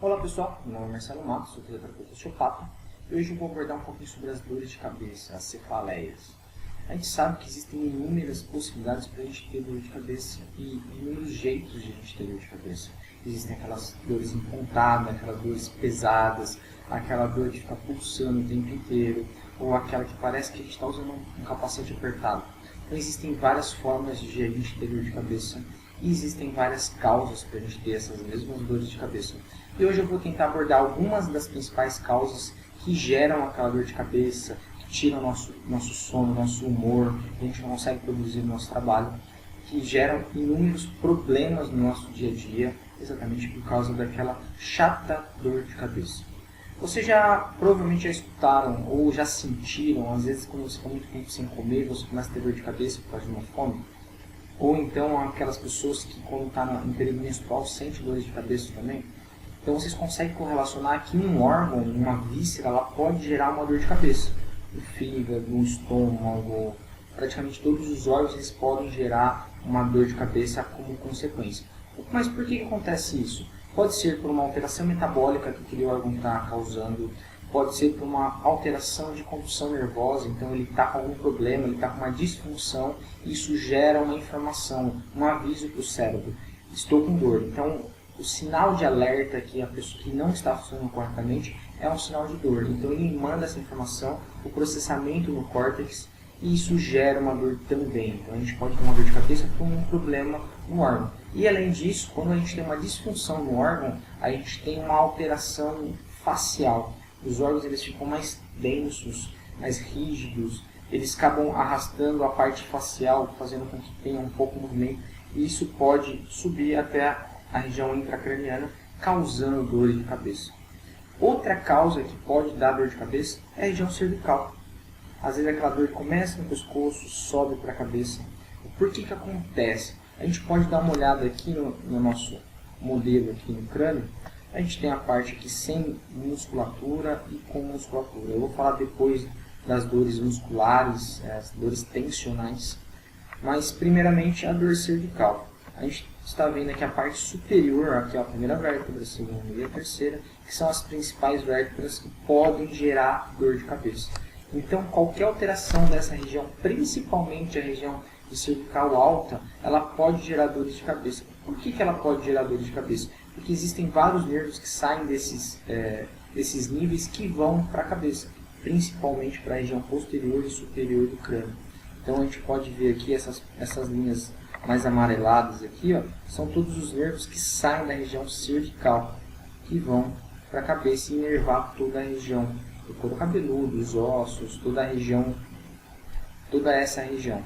Olá pessoal, meu nome é Marcelo Matos, sou fisioterapeuta osteopata e hoje eu vou abordar um pouquinho sobre as dores de cabeça, as cefaleias. A gente sabe que existem inúmeras possibilidades para a gente ter dor de cabeça e inúmeros jeitos de a gente ter dor de cabeça. Existem aquelas dores em pontada, aquelas dores pesadas, aquela dor de ficar pulsando o tempo inteiro, ou aquela que parece que a gente está usando um capacete apertado. Então existem várias formas de a gente ter dor de cabeça e existem várias causas para a gente ter essas mesmas dores de cabeça. E hoje eu vou tentar abordar algumas das principais causas que geram aquela dor de cabeça, que tiram nosso sono, nosso humor, a gente não consegue produzir no nosso trabalho, que geram inúmeros problemas no nosso dia a dia, exatamente por causa daquela chata dor de cabeça. Vocês provavelmente já escutaram ou já sentiram, às vezes quando você fica muito tempo sem comer, você começa a ter dor de cabeça por causa de uma fome? Ou então aquelas pessoas que quando está em período menstrual sentem dores de cabeça também? Então vocês conseguem correlacionar que um órgão, uma víscera, ela pode gerar uma dor de cabeça. O fígado, o estômago, praticamente todos os órgãos eles podem gerar uma dor de cabeça como consequência. Mas por que acontece isso? Pode ser por uma alteração metabólica que aquele órgão está causando, pode ser por uma alteração de condução nervosa, então ele está com algum problema, ele está com uma disfunção, e isso gera uma informação, um aviso para o cérebro, estou com dor. Então o sinal de alerta que a pessoa que não está funcionando corretamente é um sinal de dor. Então ele manda essa informação, o processamento no córtex, e isso gera uma dor também. Então a gente pode ter uma dor de cabeça por um problema no órgão. E além disso, quando a gente tem uma disfunção no órgão, a gente tem uma alteração facial. Os órgãos eles ficam mais densos, mais rígidos, eles acabam arrastando a parte facial, fazendo com que tenha um pouco de movimento, e isso pode subir até a região intracraniana, causando dor de cabeça. Outra causa que pode dar dor de cabeça é a região cervical. Às vezes aquela dor começa no pescoço, sobe para a cabeça. Por que acontece? A gente pode dar uma olhada aqui no nosso modelo aqui no crânio. A gente tem a parte aqui sem musculatura e com musculatura. Eu vou falar depois das dores musculares, as dores tensionais. Mas primeiramente a dor cervical. A gente está vendo aqui a parte superior, aqui a primeira vértebra, a segunda e a terceira, que são as principais vértebras que podem gerar dor de cabeça. Então qualquer alteração dessa região, principalmente a região de cervical alta, ela pode gerar dores de cabeça. Por que ela pode gerar dores de cabeça? Porque existem vários nervos que saem desses níveis que vão para a cabeça, principalmente para a região posterior e superior do crânio. Então a gente pode ver aqui essas linhas mais amareladas aqui, ó, são todos os nervos que saem da região cervical, que vão para a cabeça e inervar toda a região do couro cabeludo, os ossos, toda a região, toda essa região.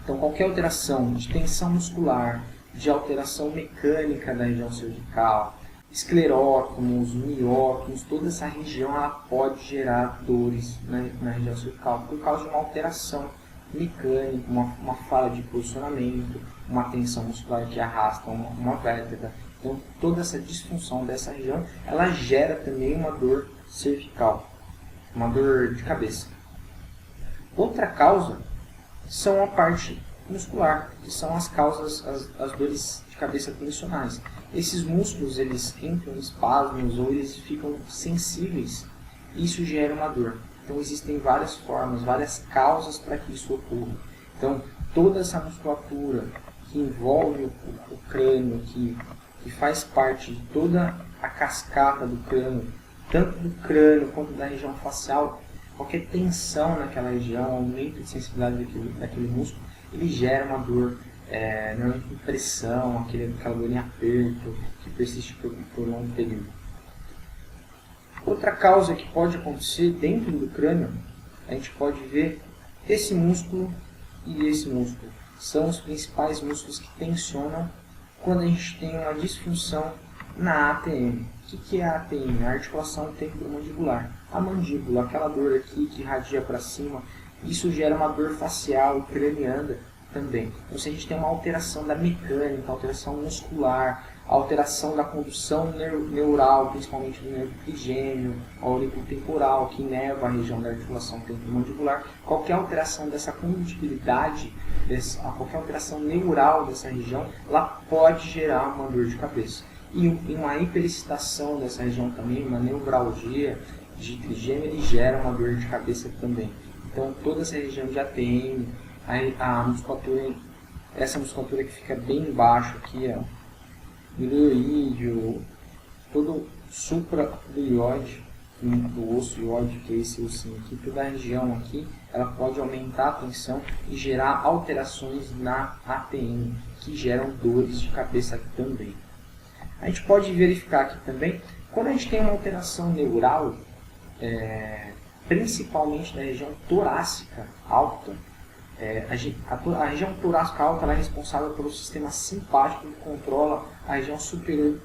Então qualquer alteração de tensão muscular, de alteração mecânica da região cervical, esclerótomos, miótomos, toda essa região ela pode gerar dores na região cervical por causa de uma alteração mecânica, uma falha de posicionamento, uma tensão muscular que arrasta uma vértebra. Então toda essa disfunção dessa região ela gera também uma dor cervical, uma dor de cabeça. Outra causa são a parte muscular, que são as causas, as dores de cabeça tensionais. Esses músculos eles entram em espasmos ou eles ficam sensíveis, e isso gera uma dor. Então existem várias formas, várias causas para que isso ocorra. Então toda essa musculatura que envolve o crânio, que faz parte de toda a cascata do crânio, tanto do crânio quanto da região facial, qualquer tensão naquela região, aumento de sensibilidade daquele músculo, ele gera uma dor, normalmente pressão, aquela dor em aperto, que persiste por um longo período. Outra causa que pode acontecer dentro do crânio, a gente pode ver esse músculo e esse músculo. São os principais músculos que tensionam quando a gente tem uma disfunção na ATM. O que é a ATM? A articulação temporomandibular. A mandíbula, aquela dor aqui que irradia para cima, isso gera uma dor facial e craniana também. Então se a gente tem uma alteração da mecânica, alteração muscular, alteração da condução neural, principalmente do nervo trigêmeo, auriculotemporal, que inerva a região da articulação temporomandibular, qualquer alteração dessa condutibilidade, qualquer alteração neural dessa região, ela pode gerar uma dor de cabeça. e uma hiperexcitação dessa região também, uma neuralgia de trigêmeo, ele gera uma dor de cabeça também. Então toda essa região de ATM, a musculatura, essa musculatura que fica bem embaixo aqui, ó, ilioídeo, todo supra-ilioide, do osso ilioide, que é esse ossinho aqui, toda a região aqui, ela pode aumentar a tensão e gerar alterações na ATM, que geram dores de cabeça também. A gente pode verificar aqui também, quando a gente tem uma alteração neural, principalmente na região torácica alta, a região torácica alta ela é responsável pelo sistema simpático que controla a região superior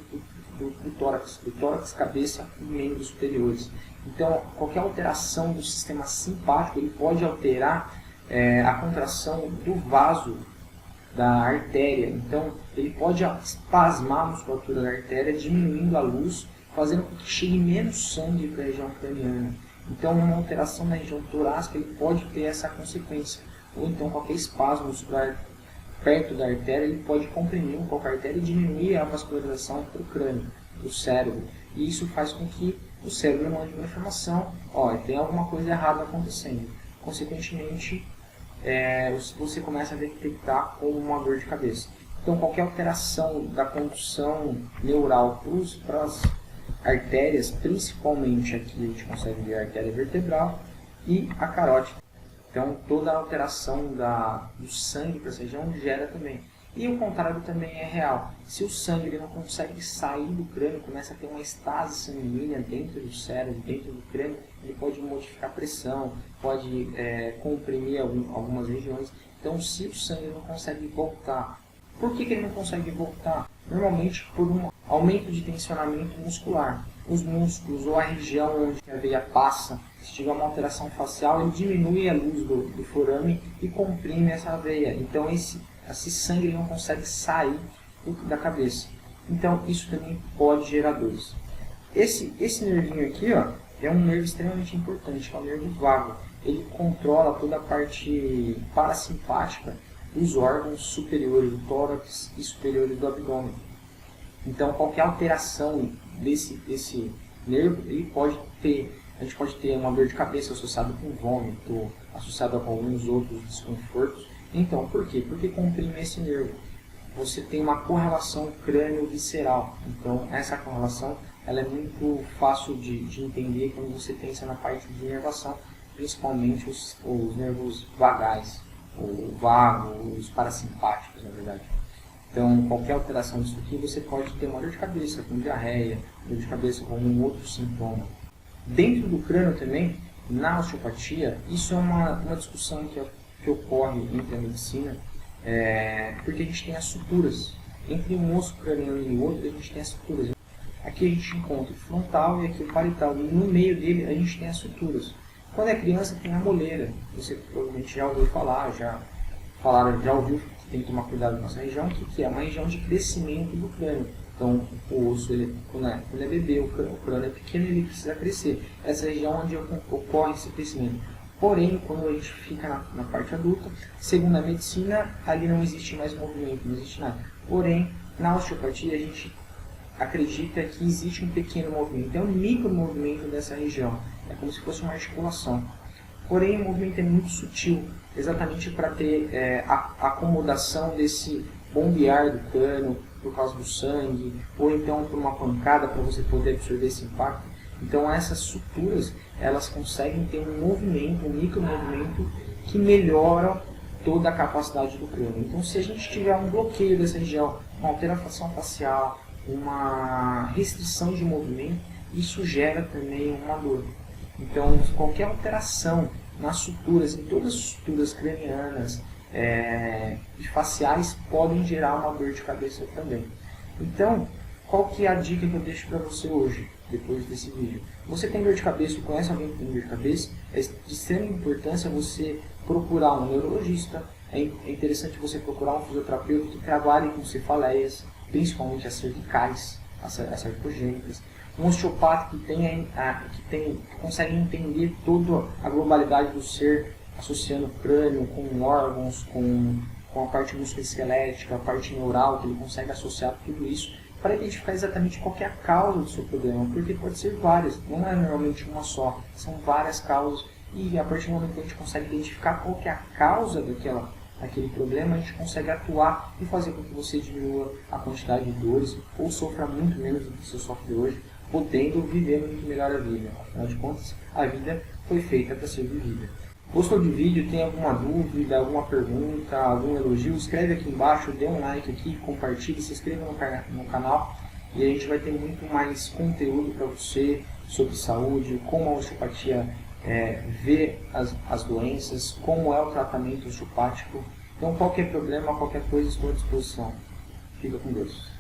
do tórax, cabeça e membros superiores. Então, qualquer alteração do sistema simpático ele pode alterar a contração do vaso da artéria. Então, ele pode espasmar a musculatura da artéria, diminuindo a luz, fazendo com que chegue menos sangue para a região craniana. Então, uma alteração na região torácica ele pode ter essa consequência. Ou então, qualquer espasmo muscular perto da artéria, ele pode comprimir um pouco a artéria e diminuir a vascularização para o crânio, para o cérebro. E isso faz com que o cérebro mande uma informação, tem alguma coisa errada acontecendo. Consequentemente, você começa a detectar como uma dor de cabeça. Então, qualquer alteração da condução neural para as artérias, principalmente aqui a gente consegue ver a artéria vertebral e a carótida. Então, toda a alteração do sangue para essa região gera também. E o contrário também é real. Se o sangue ele não consegue sair do crânio, começa a ter uma estase sanguínea dentro do cérebro, dentro do crânio, ele pode modificar a pressão, pode comprimir algumas regiões. Então, se o sangue não consegue voltar, por que ele não consegue voltar? Normalmente por um aumento de tensionamento muscular. Os músculos ou a região onde a veia passa, se tiver uma alteração facial, ele diminui a luz do forame e comprime essa veia. Então esse sangue ele não consegue sair da cabeça. Então isso também pode gerar dores. Esse nervinho aqui é um nervo extremamente importante, que é o nervo vago. Ele controla toda a parte parasimpática dos órgãos superiores do tórax e superiores do abdômen. Então qualquer alteração desse nervo, a gente pode ter uma dor de cabeça associada com vômito, associada com alguns outros desconfortos. Então, por quê? Porque comprime esse nervo. Você tem uma correlação crânio-visceral. Então, essa correlação ela é muito fácil de entender quando você pensa na parte de inervação, principalmente os nervos vagais, o vago, os parasimpáticos, na verdade. Então, qualquer alteração disso aqui, você pode ter uma dor de cabeça com diarreia, dor de cabeça com um outro sintoma. Dentro do crânio também, na osteopatia, isso é uma discussão que ocorre entre a medicina, porque a gente tem as suturas. Entre um osso craniano e o outro, a gente tem as suturas. Aqui a gente encontra o frontal e aqui o parietal, e no meio dele a gente tem as suturas. Quando é criança, tem a moleira. Você provavelmente já ouviu falar, já ouviu que tem que tomar cuidado com essa região, que é uma região de crescimento do crânio. Então, o osso, quando é bebê, o crânio é pequeno, ele precisa crescer. Essa região onde ocorre esse crescimento. Porém, quando a gente fica na parte adulta, segundo a medicina, ali não existe mais movimento, não existe nada. Porém, na osteopatia, a gente acredita que existe um pequeno movimento, é um micro movimento dessa região. É como se fosse uma articulação. Porém, o movimento é muito sutil, exatamente para ter a acomodação desse bombear do crânio por causa do sangue, ou então por uma pancada para você poder absorver esse impacto. Então essas suturas, elas conseguem ter um movimento, um micromovimento que melhora toda a capacidade do crânio. Então se a gente tiver um bloqueio dessa região, uma alteração facial, uma restrição de movimento, isso gera também uma dor. Então qualquer alteração nas suturas, em todas as suturas cranianas e faciais podem gerar uma dor de cabeça também. Então, qual que é a dica que eu deixo para você hoje, depois desse vídeo? Você tem dor de cabeça, conhece alguém que tem dor de cabeça? É de extrema importância você procurar um neurologista, é interessante você procurar um fisioterapeuta que trabalhe com cefaleias, principalmente as cervicais, as cervicogênicas, um osteopata que consegue entender toda a globalidade do ser, associando o crânio com órgãos, com a parte musculoesquelética, a parte neural, que ele consegue associar tudo isso para identificar exatamente qual que é a causa do seu problema, porque pode ser várias, não é normalmente uma só, são várias causas, e a partir do momento que a gente consegue identificar qual que é a causa daquele problema, a gente consegue atuar e fazer com que você diminua a quantidade de dores ou sofra muito menos do que você sofre hoje, podendo viver muito melhor a vida. Afinal de contas, a vida foi feita para ser vivida. Gostou do vídeo? Tem alguma dúvida, alguma pergunta, algum elogio? Escreve aqui embaixo, dê um like aqui, compartilhe, se inscreva no canal e a gente vai ter muito mais conteúdo para você sobre saúde, como a osteopatia vê as doenças, como é o tratamento osteopático. Então qualquer problema, qualquer coisa, estou à disposição. Fica com Deus.